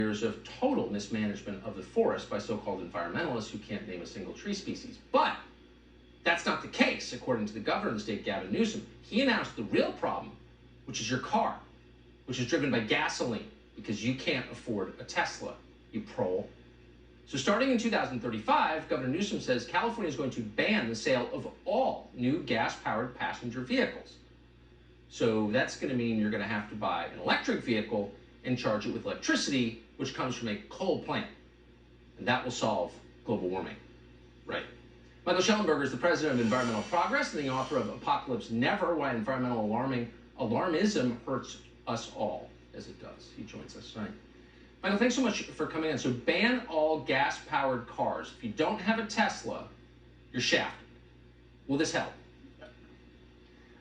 years of total mismanagement of the forest by so-called environmentalists who can't name a single tree species. But that's not the case, according to the governor of the state, Gavin Newsom. He announced the real problem, which is your car, which is driven by gasoline, because you can't afford a Tesla, you prole. So starting in 2035, Governor Newsom says California is going to ban the sale of all new gas-powered passenger vehicles. So that's going to mean you're going to have to buy an electric vehicle and charge it with electricity, which comes from a coal plant. And that will solve global warming. Right. Michael Schellenberger is the president of Environmental Progress and the author of Apocalypse Never, Why Environmental Alarmism Hurts Us All, as it does. He joins us tonight. Michael, thanks so much for coming in. So ban all gas-powered cars. If you don't have a Tesla, you're shafted. Will this help?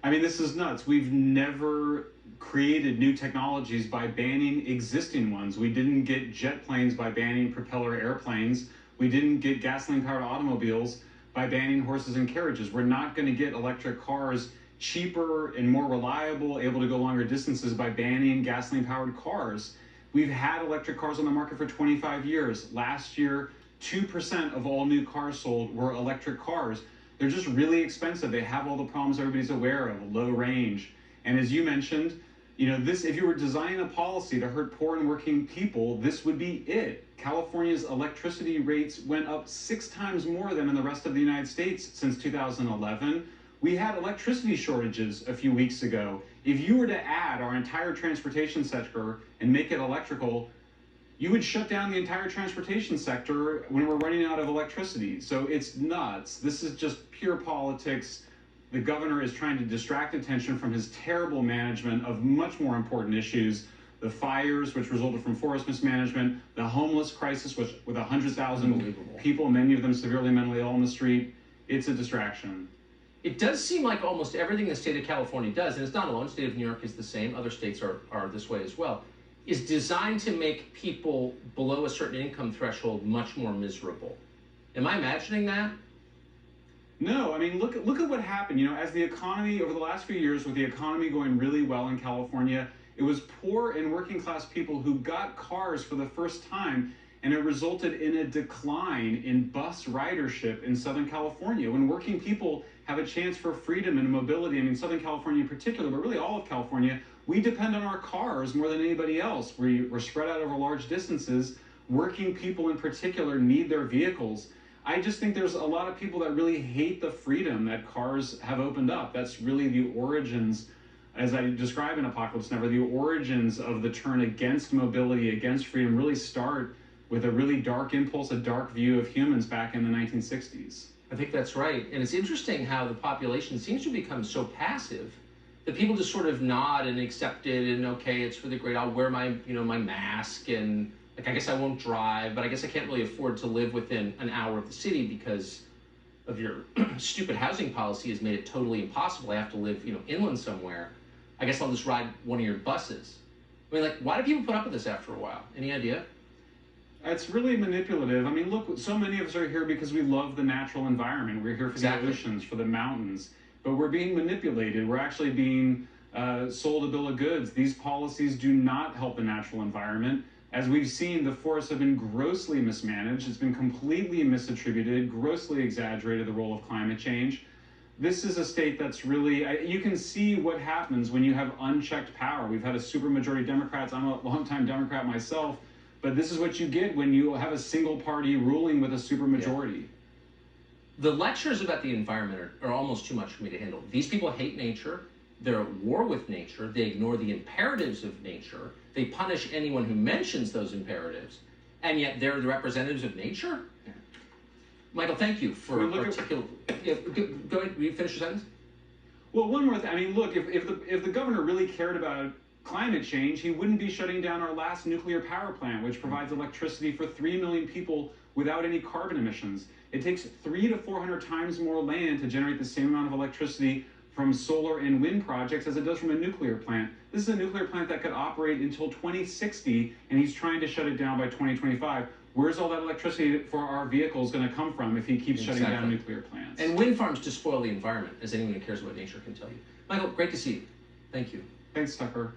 I mean, this is nuts. We've never created new technologies by banning existing ones. We didn't get jet planes by banning propeller airplanes. We didn't get gasoline-powered automobiles by banning horses and carriages. We're not going to get electric cars cheaper and more reliable, able to go longer distances by banning gasoline-powered cars. We've had electric cars on the market for 25 years. Last year, 2% of all new cars sold were electric cars. They're just really expensive. They have all the problems everybody's aware of, low range. And as you mentioned, if you were designing a policy to hurt poor and working people, this would be it. California's electricity rates went up 6 times more than in the rest of the United States since 2011. We had electricity shortages a few weeks ago. If you were to add our entire transportation sector and make it electrical, you would shut down the entire transportation sector when we're running out of electricity. So it's nuts. This is just pure politics. The governor is trying to distract attention from his terrible management of much more important issues. The fires, which resulted from forest mismanagement, the homeless crisis, which with 100,000 people, many of them severely mentally ill on the street. It's a distraction. It does seem like almost everything the state of California does, and it's not alone, the state of New York is the same, other states are this way as well, is designed to make people below a certain income threshold much more miserable. Am I imagining that? No, I mean, look at what happened. As the economy, over the last few years, with the economy going really well in California, it was poor and working class people who got cars for the first time, and it resulted in a decline in bus ridership in Southern California. When working people have a chance for freedom and mobility, I mean, Southern California in particular, but really all of California, we depend on our cars more than anybody else. We're spread out over large distances. Working people in particular need their vehicles. I just think there's a lot of people that really hate the freedom that cars have opened up. That's really the origins, as I describe in Apocalypse Never, the origins of the turn against mobility, against freedom, really start with a really dark impulse, a dark view of humans back in the 1960s. I think that's right. And it's interesting how the population seems to become so passive that people just sort of nod and accept it and, okay, it's for the great, I'll wear my, my mask, and like, I guess I won't drive, but I guess I can't really afford to live within an hour of the city because of your stupid housing policy has made it totally impossible. I have to live, inland somewhere. I guess I'll just ride one of your buses. I mean, like, why do people put up with this after a while? Any idea? It's really manipulative. I mean, look, so many of us are here because we love the natural environment. We're here for the oceans, for the mountains, but we're being manipulated. We're actually being sold a bill of goods. These policies do not help the natural environment. As we've seen, the forests have been grossly mismanaged. It's been completely misattributed, grossly exaggerated the role of climate change. This is a state that's really, you can see what happens when you have unchecked power. We've had a supermajority of Democrats. I'm a longtime Democrat myself. But this is what you get when you have a single party ruling with a supermajority. Yeah. The lectures about the environment are almost too much for me to handle. These people hate nature. They're at war with nature. They ignore the imperatives of nature. They punish anyone who mentions those imperatives. And yet they're the representatives of nature? Yeah. Michael, thank you for articulate. Go ahead. Will you finish your sentence? Well, one more thing. I mean, look, if the governor really cared about climate change, he wouldn't be shutting down our last nuclear power plant, which provides electricity for 3 million people without any carbon emissions. It takes 300 to 400 times more land to generate the same amount of electricity from solar and wind projects as it does from a nuclear plant. This is a nuclear plant that could operate until 2060, and he's trying to shut it down by 2025. Where's all that electricity for our vehicles going to come from if he keeps shutting down nuclear plants? And wind farms to spoil the environment, as anyone who cares about nature can tell you. Michael, great to see you. Thank you. Thanks, Tucker.